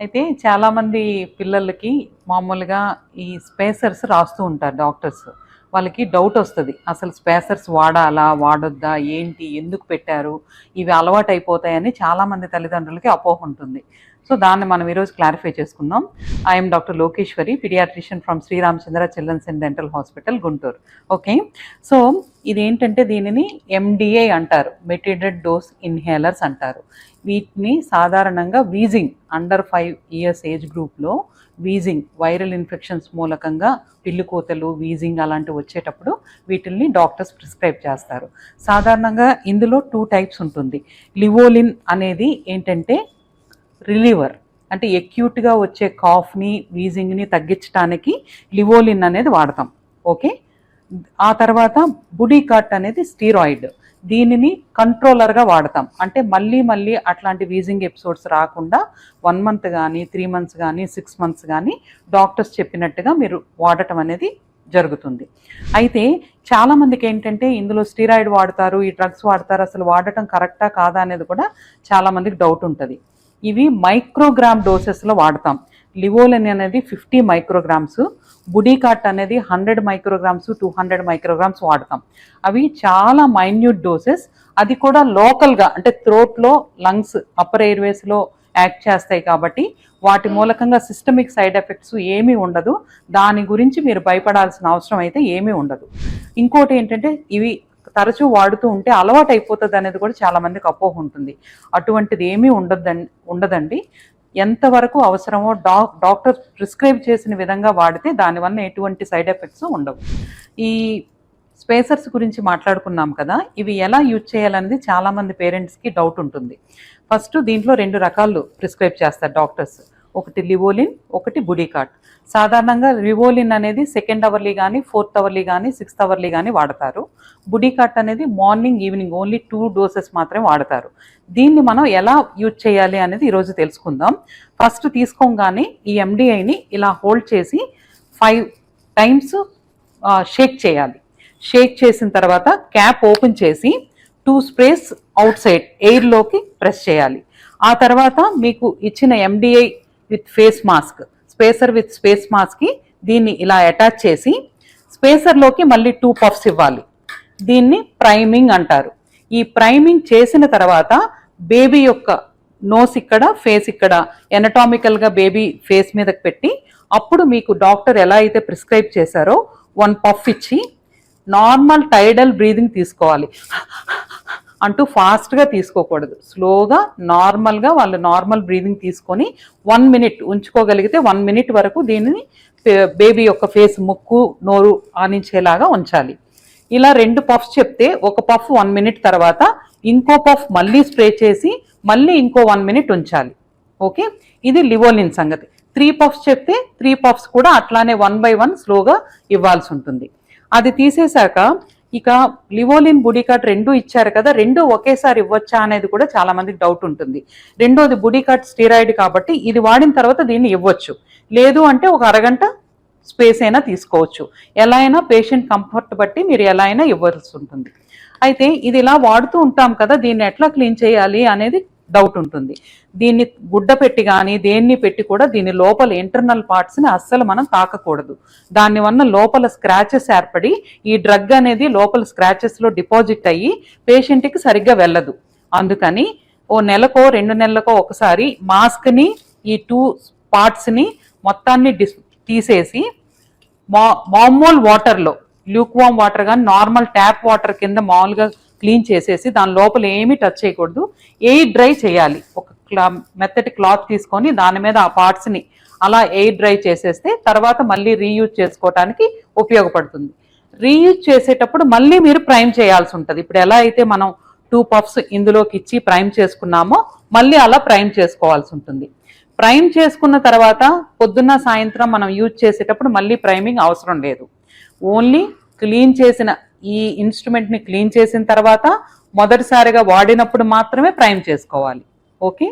అయితే చాలామంది పిల్లలకి మామూలుగా ఈ స్పేసర్స్ రాస్తూ ఉంటారు డాక్టర్స్. వాళ్ళకి డౌట్ వస్తుంది, అసలు స్పేసర్స్ వాడాలా వాడొద్దా, ఏంటి, ఎందుకు పెట్టారు, ఇవి అలవాటు అయిపోతాయని చాలామంది తల్లిదండ్రులకి అపోహ ఉంటుంది. సో దాన్ని మనం ఈరోజు క్లారిఫై చేసుకుందాం. I'm doctor Lokeshwari, paediatrician from Sriramachandra children's and dental hospital, Guntur. Okay, so ఇదేంటంటే దీనిని ఎండిఐ అంటారు, మెటిడెడ్ డోస్ ఇన్హేలర్స్ అంటారు. వీటిని సాధారణంగా వీజింగ్ అండర్ 5 years ఏజ్ గ్రూప్లో వీజింగ్ వైరల్ ఇన్ఫెక్షన్స్ మూలకంగా పిల్లుకోతలు, వీజింగ్ అలాంటివి వచ్చేటప్పుడు వీటిల్ని డాక్టర్స్ ప్రిస్క్రైబ్ చేస్తారు. సాధారణంగా ఇందులో 2 types ఉంటుంది. లివోలిన్ అనేది ఏంటంటే రిలీవర్, అంటే ఎక్యూట్గా వచ్చే కాఫ్ని, వీజింగ్ని తగ్గించడానికి లివోలిన్ అనేది వాడతాం. ఓకే, ఆ తర్వాత బుడికాట్ అనేది స్టీరాయిడ్, దీనిని కంట్రోలర్గా వాడతాం. అంటే మళ్ళీ మళ్ళీ అట్లాంటి వీజింగ్ ఎపిసోడ్స్ రాకుండా 1 month కానీ 3 months కానీ 6 months కానీ డాక్టర్స్ చెప్పినట్టుగా మీరు వాడటం అనేది జరుగుతుంది. అయితే చాలామందికి ఏంటంటే ఇందులో స్టీరాయిడ్ వాడతారు, ఈ డ్రగ్స్ వాడతారు, అసలు వాడటం కరెక్టా కాదా అనేది కూడా చాలామందికి డౌట్ ఉంటుంది. ఇవి మైక్రోగ్రామ్ డోసెస్లో వాడతాం. లివోలిన్ అనేది 50 micrograms, బుడికాట్ అనేది 100 micrograms, 200 micrograms వాడతాం. అవి చాలా మైన్యూట్ డోసెస్, అది కూడా లోకల్గా అంటే థ్రోట్లో, లంగ్స్, అప్పర్ ఎయిర్వేస్లో యాక్ట్ చేస్తాయి కాబట్టి వాటి మూలకంగా సిస్టమిక్ సైడ్ ఎఫెక్ట్స్ ఏమీ ఉండదు. దాని గురించి మీరు భయపడాల్సిన అవసరం అయితే ఏమీ ఉండదు. ఇంకోటి ఏంటంటే ఇవి తరచూ వాడుతూ ఉంటే అలవాటు అయిపోతుంది అనేది కూడా చాలామందికి అపోహ ఉంటుంది. అటువంటిది ఏమీ ఉండదండి. ఎంతవరకు అవసరమో డాక్టర్ ప్రిస్క్రైబ్ చేసిన విధంగా వాడితే దానివల్ల ఎటువంటి సైడ్ ఎఫెక్ట్స్ ఉండవు. ఈ స్పేసర్స్ గురించి మాట్లాడుకున్నాం కదా, ఇవి ఎలా యూజ్ చేయాలనేది చాలామంది పేరెంట్స్కి డౌట్ ఉంటుంది. ఫస్ట్ దీంట్లో 2 రకాలు ప్రిస్క్రైబ్ చేస్తారు డాక్టర్స్, ఒకటి లివోలిన్, ఒకటి బుడికాట్. సాధారణంగా లివోలిన్ అనేది 2nd hourly కానీ 4th hourly కానీ 6th hourly కానీ వాడతారు. బుడికాట్ అనేది మార్నింగ్, ఈవినింగ్ ఓన్లీ 2 doses మాత్రమే వాడతారు. దీన్ని మనం ఎలా యూజ్ చేయాలి అనేది ఈరోజు తెలుసుకుందాం. ఫస్ట్ తీసుకోగానే ఈ ఎండిఐని ఇలా హోల్డ్ చేసి 5 times షేక్ చేయాలి. షేక్ చేసిన తర్వాత క్యాప్ ఓపెన్ చేసి 2 sprays అవుట్ సైడ్ ఎయిర్లోకి ప్రెస్ చేయాలి. ఆ తర్వాత మీకు ఇచ్చిన MDI with face mask, spacer with space మాస్క్కి దీన్ని ఇలా అటాచ్ చేసి స్పేసర్లోకి మళ్ళీ 2 puffs ఇవ్వాలి. దీన్ని ప్రైమింగ్ అంటారు. ఈ ప్రైమింగ్ చేసిన తర్వాత బేబీ యొక్క నోస్ ఇక్కడ, ఫేస్ ఇక్కడ ఎనటామికల్గా బేబీ ఫేస్ మీదకి పెట్టి అప్పుడు మీకు డాక్టర్ ఎలా అయితే ప్రిస్క్రైబ్ చేశారో 1 puff ఇచ్చి నార్మల్ టైడల్ బ్రీదింగ్ తీసుకోవాలి. అంటూ ఫాస్ట్గా తీసుకోకూడదు, స్లోగా నార్మల్గా వాళ్ళు నార్మల్ బ్రీదింగ్ తీసుకొని 1 minute ఉంచుకోగలిగితే 1 minute వరకు దీనిని బేబీ యొక్క ఫేస్, ముక్కు, నోరు ఆనించేలాగా ఉంచాలి. ఇలా 2 puffs చెప్తే ఒక పఫ్ 1 minute తర్వాత ఇంకో పఫ్ మళ్ళీ స్ప్రే చేసి మళ్ళీ ఇంకో 1 minute ఉంచాలి. ఓకే, ఇది లివోలిన్ సంగతి. 3 puffs చెప్తే 3 puffs కూడా అట్లానే 1 by 1 స్లోగా ఇవ్వాల్సి ఉంటుంది. అది తీసేశాక ఇక లివోలిన్, బుడికాట్ 2 ఇచ్చారు కదా, 2 ఒకేసారి ఇవ్వచ్చా అనేది కూడా చాలా మందికి డౌట్ ఉంటుంది. రెండోది బుడికాట్ స్టీరాయిడ్ కాబట్టి ఇది వాడిన తర్వాత దీన్ని ఇవ్వచ్చు, లేదు అంటే ఒక అరగంట స్పేస్ అయినా తీసుకోవచ్చు. ఎలా అయినా పేషెంట్ కంఫర్ట్ బట్టి మీరు ఎలా అయినా ఇవ్వాల్సి ఉంటుంది. అయితే ఇది ఇలా వాడుతూ ఉంటాం కదా, దీన్ని ఎట్లా క్లీన్ చేయాలి అనేది డౌట్ ఉంటుంది. దీన్ని గుడ్డ పెట్టి కానీ దేన్ని పెట్టి కూడా దీని లోపల ఇంటర్నల్ పార్ట్స్ని అస్సలు మనం తాకకూడదు. దానివల్ల లోపల స్క్రాచెస్ ఏర్పడి ఈ డ్రగ్ అనేది లోపల స్క్రాచెస్లో డిపాజిట్ అయ్యి పేషెంట్కి సరిగ్గా వెళ్ళదు. అందుకని ఓ నెలకో 2 నెలలకో ఒకసారి మాస్క్ని, ఈ 2 partsని మొత్తాన్ని తీసేసి మామూలు వాటర్లో, ల్యూక్వామ్ వాటర్ కానీ నార్మల్ ట్యాప్ వాటర్ కింద మామూలుగా క్లీన్ చేసేసి దాని లోపల ఏమీ టచ్ చేయకూడదు, ఎయిర్ డ్రై చేయాలి. ఒక మెత్తటి క్లాత్ తీసుకొని దాని మీద ఆ పార్ట్స్ని అలా ఎయిర్ డ్రై చేసేస్తే తర్వాత మళ్ళీ రీయూజ్ చేసుకోవడానికి ఉపయోగపడుతుంది. రీయూజ్ చేసేటప్పుడు మళ్ళీ మీరు ప్రైమ్ చేయాల్సి ఉంటుంది. ఇప్పుడు ఎలా అయితే మనం 2 puffs ఇందులోకి ఇచ్చి ప్రైమ్ చేసుకున్నామో మళ్ళీ అలా ప్రైమ్ చేసుకోవాల్సి ఉంటుంది. ప్రైమ్ చేసుకున్న తర్వాత పొద్దున్న, సాయంత్రం మనం యూజ్ చేసేటప్పుడు మళ్ళీ ప్రైమింగ్ అవసరం లేదు. ఓన్లీ క్లీన్ చేసిన ఈ ఇన్స్ట్రుమెంట్ని క్లీన్ చేసిన తర్వాత మొదటిసారిగా వాడినప్పుడు మాత్రమే ప్రైమ్ చేసుకోవాలి. ఓకే.